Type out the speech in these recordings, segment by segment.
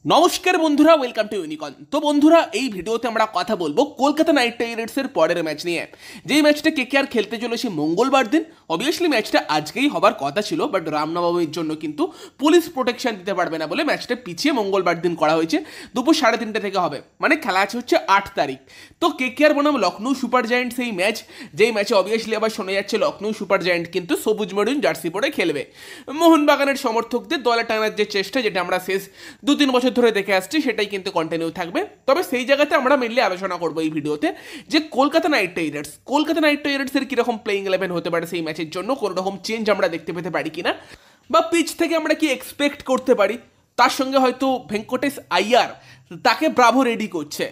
নমস্কার বন্ধুরা, welcome to unicorn. তো বন্ধুরা, এই ভিডিওতে আমরা কথা বলবো কলকাতা নাইট রাইডার্সের পরের ম্যাচ নিয়ে, যেই ম্যাচটা কেকেআর খেলতে চলেছে মঙ্গলবার দিন। অবভিয়াসলি ম্যাচটা আজকেই হবার কথা ছিল, বাট রামনবমীর জন্য কিন্তু পুলিশ প্রোটেকশন দিতে পারবে না বলে ম্যাচটা পিছিয়ে মঙ্গলবার দিন করা হয়েছে। দুপুর 3:30 থেকে হবে, মানে খেলা আছে হচ্ছে 8 তারিখ। তো কেকেআর বনাম লখনৌ সুপার জায়ান্ট সেই ম্যাচ, যেই ম্যাচে অবভিয়াসলি আবার শোনা যাচ্ছে লখনৌ সুপার জায়ান্ট কিন্তু সবুজ মেরুন জার্সি পরে খেলবে। মোহনবাগানের সমর্থকদের দলে টানার যে চেষ্টা, যেটা আমরা শেষ 2-3 বছর ধরে দেখে আসছি, সেটাই কিন্তু কন্টিনিউ থাকবে। তবে সেই জায়গাতে আমরা মেনলি আলোচনা করবো এই ভিডিওতে যে কলকাতা নাইট রাইডার্সের কিরকম প্লেইং 11 হতে পারে সেই ম্যাচের জন্য, কোনো রকম চেঞ্জ আমরা দেখতে পেতে পারি কিনা, বা পিচ থেকে আমরা কি এক্সপেক্ট করতে পারি। তার সঙ্গে হয়তো ভেঙ্কটেশ আইয়ার তাকে ব্রাভো রেডি করছে,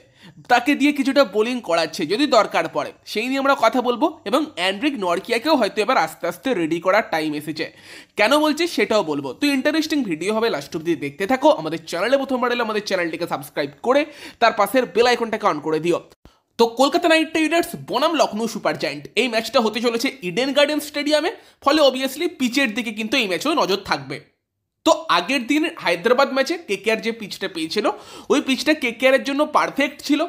তাকে দিয়ে কিছুটা বোলিং করাচ্ছে যদি দরকার পড়ে, সেই নিয়ে আমরা কথা বলবো। এবং অ্যান্ড্রিক নরকিয়াকেও হয়তো এবার আস্তে আস্তে রেডি করার টাইম এসেছে। কেন বলছি সেটাও বলবো। তো ইন্টারেস্টিং ভিডিও হবে, লাস্ট অব্দি দেখতে থাকো। আমাদের চ্যানেলে প্রথমবার এলে আমাদের চ্যানেলটিকে সাবস্ক্রাইব করে তার পাশের বেল আইকনটাকে অন করে দিও। তো কলকাতা নাইট রাইডার্স বনাম লখনৌ সুপার জায়ান্ট, এই ম্যাচটা হতে চলেছে ইডেন গার্ডেন স্টেডিয়ামে। ফলে অবভিয়াসলি পিচের দিকে কিন্তু এই ম্যাচেও নজর থাকবে। তো আগের দিন হায়দ্রাবাদ ম্যাচে কেকেআর যে পিচটা পেয়েছিল, ওই পিচটা কেকেআরের জন্য পারফেক্ট ছিল,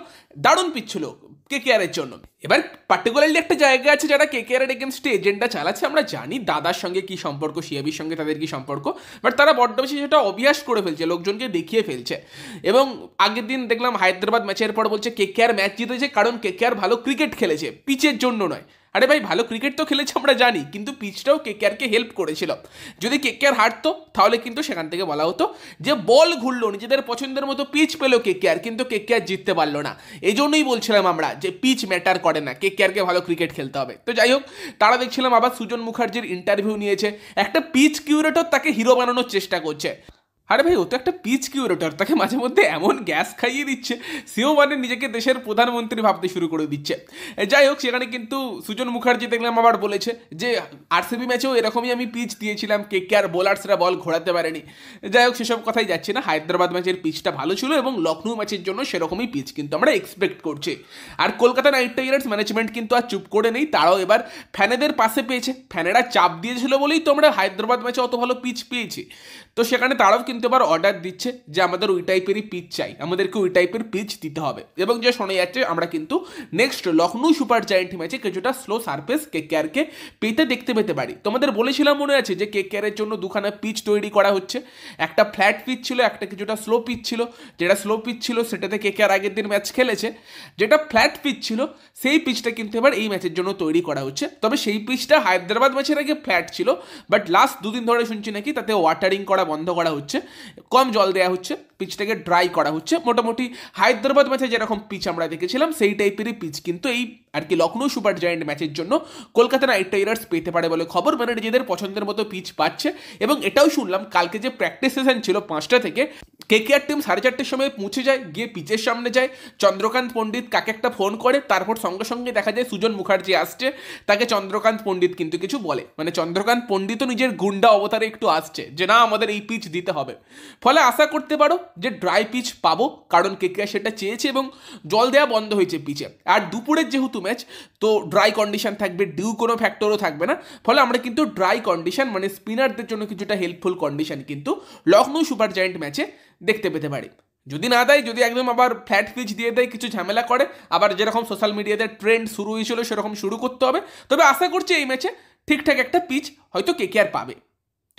দারুণ পিচ ছিল কেকেআরের জন্য। এবার পার্টিকুলারলি একটা জায়গা আছে যারা কেকেআরের এগেনস্টে এজেন্ডা চালাচ্ছে। আমরা জানি দাদার সঙ্গে কি সম্পর্ক, সিয়াবির সঙ্গে তাদের কি সম্পর্ক, বাট তারা বড্ড বেশি সেটা অবিয়াস করে ফেলছে, লোকজনকে দেখিয়ে ফেলছে। এবং আগের দিন দেখলাম হায়দ্রাবাদ ম্যাচের পর বলছে কেকেআর ম্যাচ জিতেছে কারণ কেকেআর ভালো ক্রিকেট খেলেছে, পিচের জন্য নয়। আরে ভাই, ভালো ক্রিকেট তো খেলেছে আমরা জানি, কিন্তু পিচটাও কেকেআরকে হেল্প করেছিল। যদি কেকেআর হারতো তাহলে কিন্তু সেখান থেকে বলা হতো যে বল ঘুরলো, নিজেদের পছন্দের মতো পিচ পেলো কেকেআর, কিন্তু কেকেআর জিততে পারলো না। এই জন্যই বলছিলাম আমরা যে পিচ ম্যাটার করে না, কেকেআরকে ভালো ক্রিকেট খেলতে হবে। তো যাই হোক, তারা দেখছিলাম আবার সুজন মুখার্জির ইন্টারভিউ নিয়েছে, একটা পিচ কিউরেটর তাকে হিরো বানানোর চেষ্টা করছে। আরে ভাই, ও তো একটা পিচ কিউরেটর, তাকে মাঝে মধ্যে এমন গ্যাস খাইয়ে দিচ্ছে, সেও মানে নিজেকে দেশের প্রধানমন্ত্রী ভাবতে শুরু করে দিচ্ছে। যাই হোক, সেখানে কিন্তু সুজন মুখার্জি দেখলাম আবার বলেছে যে আরসিবি ম্যাচেও এরকমই আমি পিচ দিয়েছিলাম, কেকেআর বোলার্সরা বল ঘোরাতে পারেনি। যাই হোক, সেসব কথাই যাচ্ছে না। হায়দ্রাবাদ ম্যাচের পিচটা ভালো ছিল এবং লখনৌ ম্যাচের জন্য সেরকমই পিচ কিন্তু আমরা এক্সপেক্ট করছি। আর কলকাতা নাইট রাইডার্স ম্যানেজমেন্ট কিন্তু আর চুপ করে নেই, তারাও এবার ফ্যানেদের পাশে পেয়েছে। ফ্যানেরা চাপ দিয়েছিল বলেই তো আমরা হায়দ্রাবাদ ম্যাচে অত ভালো পিচ পেয়েছি। তো সেখানে তারাও কিন্তু এবার অর্ডার দিচ্ছে যে আমাদের ওই টাইপেরই পিচ চাই, আমাদেরকে ওই টাইপের পিচ দিতে হবে। এবং যে শোনা যাচ্ছে আমরা কিন্তু নেক্সট লখনৌ সুপার জায়ান্ট ম্যাচে কিছুটা স্লো সারফেস কেকেআরকে পেতে দেখতে পেতে পারি। তোমাদের বলেছিলাম মনে আছে যে কেকেআরের জন্য দুখানা পিচ তৈরি করা হচ্ছে, একটা ফ্ল্যাট পিচ ছিল, একটা কিছুটা স্লো পিচ ছিল। যেটা স্লো পিচ ছিল সেটাতে কেকেআর আগের দিন ম্যাচ খেলেছে, যেটা ফ্ল্যাট পিচ ছিল সেই পিচটা কিন্তু এবার এই ম্যাচের জন্য তৈরি করা হচ্ছে। তবে সেই পিচটা হায়দ্রাবাদ ম্যাচের আগে ফ্ল্যাট ছিল, বাট লাস্ট 2 দিন ধরে শুনছি নাকি তাতে ওয়াটারিং করা বন্ধ করা হচ্ছে, কম জল দেওয়া হচ্ছে, পিচটাকে ড্রাই করা হচ্ছে। মোটামুটি হায়দ্রাবাদ ম্যাচে যেরকম পিচ আমরা দেখেছিলাম সেই টাইপেরই পিচ কিন্তু এই আর কি লখনৌ সুপার জায়ান্ট ম্যাচের জন্য কলকাতা নাইট রাইডার্স পেতে পারে বলে খবর। মানে নিজেদের পছন্দের মতো পিচ পাচ্ছে। এবং এটাও শুনলাম কালকে যে প্র্যাকটিস সেশন ছিল 5টা থেকে, কেকেআর টিম 4:30 সময় পৌঁছে যায়, গিয়ে পিচের সামনে যায়। চন্দ্রকান্ত পণ্ডিত কাকে একটা ফোন করে, তারপর সঙ্গে সঙ্গে দেখা যায় সুজন মুখার্জি আসছে, তাকে চন্দ্রকান্ত পণ্ডিত কিন্তু কিছু বলে, মানে চন্দ্রকান্ত পণ্ডিতও নিজের গুন্ডা অবতারে একটু আসছে যে না আমাদের এই পিচ দিতে হবে। ফলে আশা করতে পারো যে ড্রাই পিচ পাবো, কারণ কেকেআর সেটা চেয়েছে এবং জল দেওয়া বন্ধ হয়েছে পিচে। আর দুপুরের যেহেতু ম্যাচ, তো ড্রাই কন্ডিশন থাকবে, ডিউ কোনো ফ্যাক্টরও থাকবে না। ফলে আমরা কিন্তু ড্রাই কন্ডিশন, মানে স্পিনারদের জন্য কিছুটা হেল্পফুল কন্ডিশন কিন্তু লখনৌ সুপার জায়ান্ট ম্যাচে দেখতে পেতে পারি। যদি না দেয়, যদি একদম আবার ফ্ল্যাট পিচ দিয়ে দেয়, কিছু ঝামেলা করে, আবার যেরকম সোশ্যাল মিডিয়াতে ট্রেন্ড শুরু হয়েছিল সেরকম শুরু করতে হবে। তবে আশা করছি এই ম্যাচে ঠিকঠাক একটা পিচ হয়তো কেকেআর পাবে।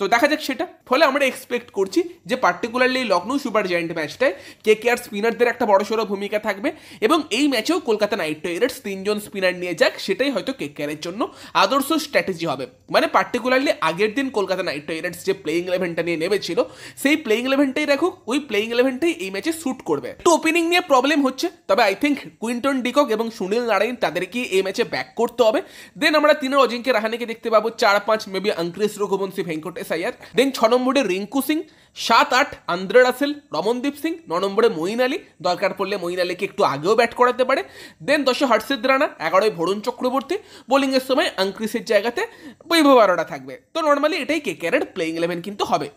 তো দেখা যাক সেটা। ফলে আমরা এক্সপেক্ট করছি যে পার্টিকুলারলি লখনৌ সুপার জায়ান্ট ম্যাচটায় কেকেআর স্পিনারদের একটা বড়সড় ভূমিকা থাকবে। এবং এই ম্যাচেও কলকাতা নাইট রাইডার্স 3 জন স্পিনার নিয়ে যাক, সেটাই হয়তো কেকেআরের জন্য আদর্শ স্ট্র্যাটেজি হবে। মানে পার্টিকুলারলি আগের দিন কলকাতা নাইট রাইডার্স যে প্লেইং 11টা নিয়ে নেমেছিল, সেই প্লেইং 11টাই রাখুক, ওই প্লেইং 11টাই এই ম্যাচে শ্যুট করবে। তো ওপেনিং নিয়ে প্রবলেম হচ্ছে, তবে আই থিঙ্ক কুইন্টন ডিকক এবং সুনীল নারায়ণ তাদেরকে এই ম্যাচে ব্যাক করতে হবে। দেন আমরা 3 অজিঙ্ক্য রাহানেকে দেখতে পাবো, 4-5 মেবি অঙ্কুরেশ রঘুবংশী, ভেঙ্কটেশ আইয়ার। দেন 6 নম্বরে রিঙ্কু সিং, 7-8 আন্দ্রে রাসেল, রমনদীপ সিং, 9 নম্বরে মঈন আলী, দরকার পড়লে মঈন আলীকে একটু আগেও ব্যাট করাতে পারে। দেন 10-এ হর্ষিত রানা, 11-এ ভরুণ চক্রবর্তী, বোলিংয়ের সময় অঙ্কুরেশের জায়গাতে বৈভব আরোরা থাকবে। তো নর্মালি এটাই কেকেআরের প্লেইং 11 কিন্তু হবে।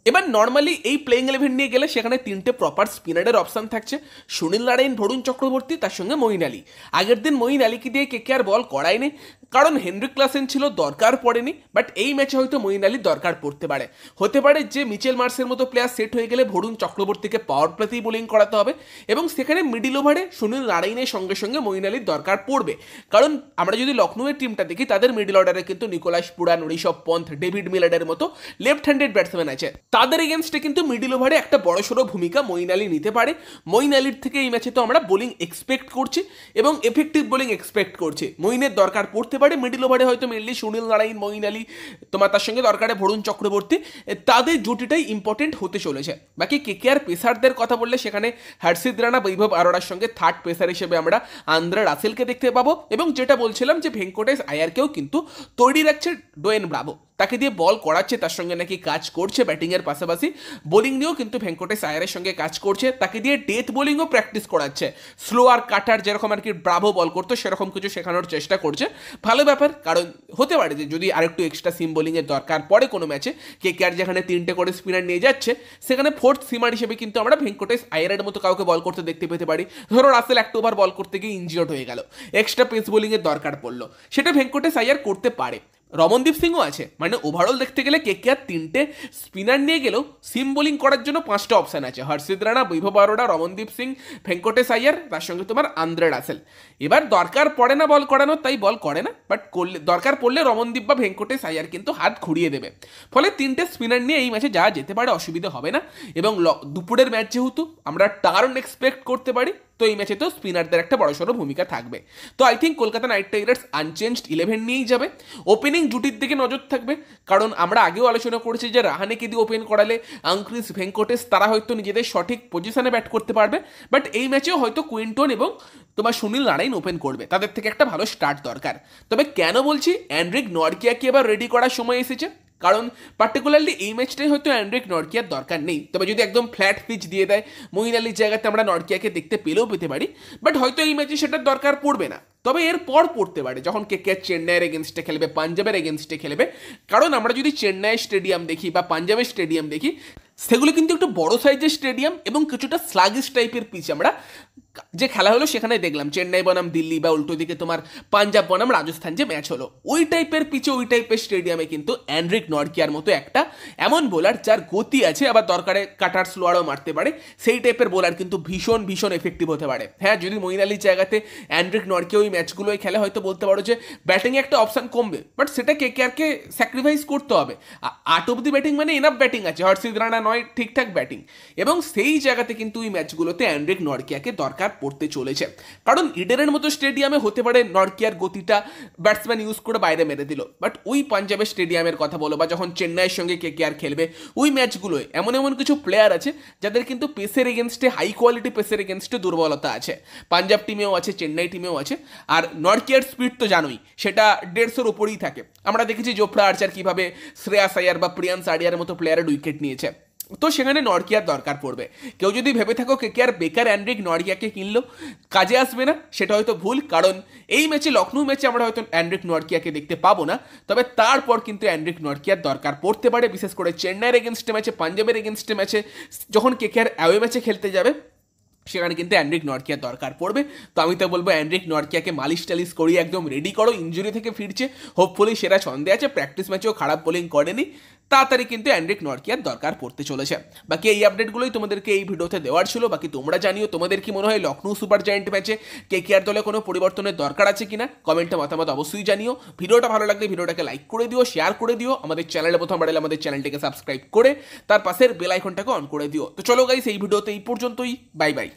এবার নর্মালি এই প্লেইং 11 নিয়ে গেলে সেখানে 3টে প্রপার স্পিনারের অপশন থাকছে, সুনীল নারায়ণ, ভরুণ চক্রবর্তী, তার সঙ্গে মঈন আলী। আগের দিন মঈন আলীকে দিয়ে কেকেআর বল করায়নি, কারণ হেনরিক ক্লাসেন ছিল, দরকার পড়েনি। বাট এই ম্যাচে হয়তো মঈন আলীর দরকার পড়তে পারে। হতে পারে যে মিচেল মার্সের মতো প্লেয়ার সেট হয়ে গেলে বরুণ চক্রবর্তীকে পাওয়ার প্লেতেই বোলিং করাতে হবে এবং সেখানে মিডিল ওভারে সুনীল নারায়ণের সঙ্গে সঙ্গে মঈন আলীর দরকার পড়বে। কারণ আমরা যদি লখনৌয়ের টিমটা দেখি, তাদের মিডিল অর্ডারে কিন্তু Nicholas Pooran, Rishabh Pant, David মিলারের মতো লেফট হ্যান্ডেড ব্যাটসম্যান আছে। তাদের এগেনস্টে কিন্তু মিডিল ওভারে একটা বড়সড় ভূমিকা মঈন আলী নিতে পারে। মঈন আলীর থেকে এই ম্যাচে তো আমরা বোলিং এক্সপেক্ট করছি এবং এফেক্টিভ বোলিং এক্সপেক্ট করছি। মঈনের দরকার পড়তে পারে মিডিল ওভারে, হয়তো মেনলি সুনীল নারায়ণ, মঈন আলী, তোমার তার সঙ্গে দরকারে বরুণ চক্রবর্তী, তাদের জুটিটাই ইম্পর্টেন্ট হতে চলেছে। বাকি কেকেআর পেসারদের কথা বললে সেখানে হর্ষিত রানা, বৈভব আরোরার সঙ্গে থার্ড পেসার হিসেবে আমরা আন্দ্রে রাসেলকে দেখতে পাবো এবং যেটা বলছিলাম যে ভেঙ্কটেশ আয়ারকেও কিন্তু তৈরি রাখছে ডোয়েন ব্রাভো, তাকে দিয়ে বল করাচ্ছে, তার সঙ্গে নাকি কাজ করছে ব্যাটিংয়ের পাশাপাশি বোলিং নিয়েও কিন্তু ভেঙ্কটেশ আয়ারের সঙ্গে কাজ করছে, তাকে দিয়ে ডেথ বোলিংও প্র্যাকটিস করাচ্ছে, স্লো আর কাটার যেরকম আর কি ব্রাভো বল করতো সেরকম কিছু শেখানোর চেষ্টা করছে। ভালো ব্যাপার, কারণ হতে পারে যে যদি আরেকটু এক্সট্রা সিম বোলিংয়ের দরকার পড়ে কোনো ম্যাচে, কেকেআর যেখানে 3টে করে স্পিনার নিয়ে যাচ্ছে সেখানে ফোর্থ সিমার হিসেবে কিন্তু আমরা ভেঙ্কটেশ আয়ারের মতো কাউকে বল করতে দেখতে পেতে পারি। ধরো রাসেল একটা ওভার বল করতে গিয়ে ইনজিওর্ড হয়ে গেল, এক্সট্রা পেস বোলিংয়ের দরকার পড়লো, সেটা ভেঙ্কটেশ আয়ার করতে পারে। রমনদীপ সিংও আছে, মানে ওভারঅল দেখতে গেলে কেকেআর 3টে স্পিনার নিয়ে গেলেও সিম বোলিং করার জন্য 5টা অপশান আছে, হর্ষিত রানা, বৈভব আরোরা, রমনদীপ সিং, ভেঙ্কটেশ আয়ার, তার সঙ্গে তোমার আন্দ্রে রাসেল। এবার দরকার পড়ে না বল করানো, তাই বল করে না, বাট করলে দরকার পড়লে রমনদীপ বা ভেঙ্কটেশ আয়ার কিন্তু হাত ঘুরিয়ে দেবে। ফলে 3টে স্পিনার নিয়ে এই ম্যাচে যাওয়া যেতে পারে, অসুবিধা হবে না। এবং দুপুরের ম্যাচ যেহেতু আমরা টার্ন এক্সপেক্ট করতে পারি, তো এই ম্যাচে তো স্পিনারদের একটা বড়সড় ভূমিকা থাকবে। তো I think Kolkata knight Riders unchanged 11 নিয়েই যাবে। ওপেনিং জুটির দিকে নজর থাকবে, কারণ আমরা আগেও আলোচনা করেছি যে রাহানেকে দিয়ে ওপেন করালে আঙ্ক্রিস, ভেঙ্কটেশ তারা হয়তো নিজেদের সঠিক পজিশনে ব্যাট করতে পারবে। বাট এই ম্যাচেও হয়তো কুইন্টন এবং তোমার সুনীল নারায়ণ ওপেন করবে, তাদের থেকে একটা ভালো স্টার্ট দরকার। তবে কেন বলছি অ্যান্ড্রিক নরকিয়াকে এবার রেডি করার সময় এসেছে, কারণ পার্টিকুলারলি এই ম্যাচটাই হয়তো অ্যান্ড্রিক নরকিয়ার দরকার নেই। তবে যদি একদম ফ্ল্যাট পিচ দিয়ে দেয়, মঈন আলীর জায়গাতে আমরা নরকিয়াকে দেখতে পেলেও পেতে পারি, বাট হয়তো এই ম্যাচে সেটার দরকার পড়বে না। তবে এর পর পড়তে পারে যখন কেকেআর চেন্নাইয়ের এগেনস্টে খেলবে, পাঞ্জাবের এগেনস্টে খেলবে। কারণ আমরা যদি চেন্নাই স্টেডিয়াম দেখি বা পাঞ্জাবের স্টেডিয়াম দেখি, সেগুলো কিন্তু একটু বড় সাইজের স্টেডিয়াম এবং কিছুটা স্লাগিশ টাইপের পিচ আমরা যে খেলা হলো সেখানে দেখলাম। চেন্নাই বনাম দিল্লি বা উল্টো দিকে তোমার পাঞ্জাব বনাম রাজস্থান যে ম্যাচ হলো, ওই টাইপের পিচে ওই টাইপের স্টেডিয়ামে কিন্তু অ্যান্ড্রিক নরকিয়ার মতো একটা এমন বোলার যার গতি আছে, আবার দরকারে কাটার স্লোয়ারও মারতে পারে, সেই টাইপের বোলার কিন্তু ভীষণ ভীষণ এফেক্টিভ হতে পারে। হ্যাঁ, যদি মঈন আলীর জায়গাতে অ্যান্ড্রিক নরকিয়া ওই ম্যাচগুলোই খেলে হয়তো বলতে পারো যে ব্যাটিংয়ে একটা অপশান কমবে, বাট সেটা কেকেআরকে স্যাক্রিফাইস করতে হবে। 8 অব্দি ব্যাটিং মানে এনাফ ব্যাটিং আছে, হর্ষিত রানা নয়, ঠিকঠাক ব্যাটিং, এবং সেই জায়গাতে কিন্তু ওই ম্যাচগুলোতে অ্যান্ড্রিক নরকিয়াকে দরকার পড়তে চলেছে। কারণ ইডেনের মতো স্টেডিয়ামে হতে পারে নরকিয়ার গতিটা ব্যাটসম্যান ইউজ করে বাইরে মেরে দিল, বাট ওই পাঞ্জাবের স্টেডিয়ামের কথা বলো বা যখন চেন্নাইয়ের সঙ্গে কেকেআর খেলবে, ওই ম্যাচগুলোয় এমন এমন কিছু প্লেয়ার আছে যাদের কিন্তু পেসের এগেনস্টে, হাই কোয়ালিটি পেসের এগেনস্টে দুর্বলতা আছে। পাঞ্জাব টিমেও আছে, চেন্নাই টিমেও আছে। আর নরকিয়ার স্পিড তো জানোই, সেটা 150-এর উপরেই থাকে। আমরা দেখেছি জোফরা আর্চার কিভাবে শ্রেয়াস আয়ার বা প্রিয়ান্স আরিয়ার মতো প্লেয়ারের উইকেট নিয়েছে। তো সেখানে নরকিয়ার দরকার পড়বে। কেউ যদি ভেবে থাকো কেকেআর বেকার অ্যান্ড্রিক নরকিয়াকে কিনলো, কাজে আসবে না, সেটা হয়তো ভুল। কারণ এই ম্যাচে, লখনৌ ম্যাচে আমরা হয়তো অ্যান্ড্রিক নরকিয়াকে দেখতে পাবো না, তবে তারপর কিন্তু অ্যান্ড্রিক নরকিয়ার দরকার পড়তে পারে, বিশেষ করে চেন্নাইয়ের এগেনস্টে ম্যাচে, পাঞ্জাবের এগেনস্টে ম্যাচে, যখন কেকেআর অ্যাওয়ে ম্যাচে খেলতে যাবে সেখানে কিন্তু অ্যান্ড্রিক নরকিয়ার দরকার পড়বে। তো আমি তো বলবো অ্যান্ড্রিক নরকিয়াকে মালিশ টালিশ করিয়ে একদম রেডি করো, ইঞ্জুরি থেকে ফিরছে, হোপফুলি সেরা ছন্দে আছে, প্র্যাকটিস ম্যাচেও খারাপ বোলিং করেনি, তাড়াতাড়ি কিন্তু অ্যান্ড্রিক নরকিয়ার দরকার পড়তে চলেছে। বাকি এই আপডেটগুলোই তোমাদেরকে এই ভিডিওতে দেওয়ার ছিল। বাকি তোমরা জানিও তোমাদের কি মনে হয় লখনৌ সুপার জায়ান্ট ম্যাচে কেকেআর দলে কোনো পরিবর্তনের দরকার আছে কিনা, কমেন্টে মতামত অবশ্যই জানিও। ভিডিওটা ভালো লাগলে ভিডিওটাকে লাইক করে দিও, শেয়ার করে দিও, আমাদের চ্যানেলে প্রথম বাড়লে আমাদের চ্যানেলটিকে সাবস্ক্রাইব করে তার পাশের বেল আইকনটাকে অন করে দিও। তো চলো গাইস, এই ভিডিওতে এই পর্যন্তই, বাই বাই।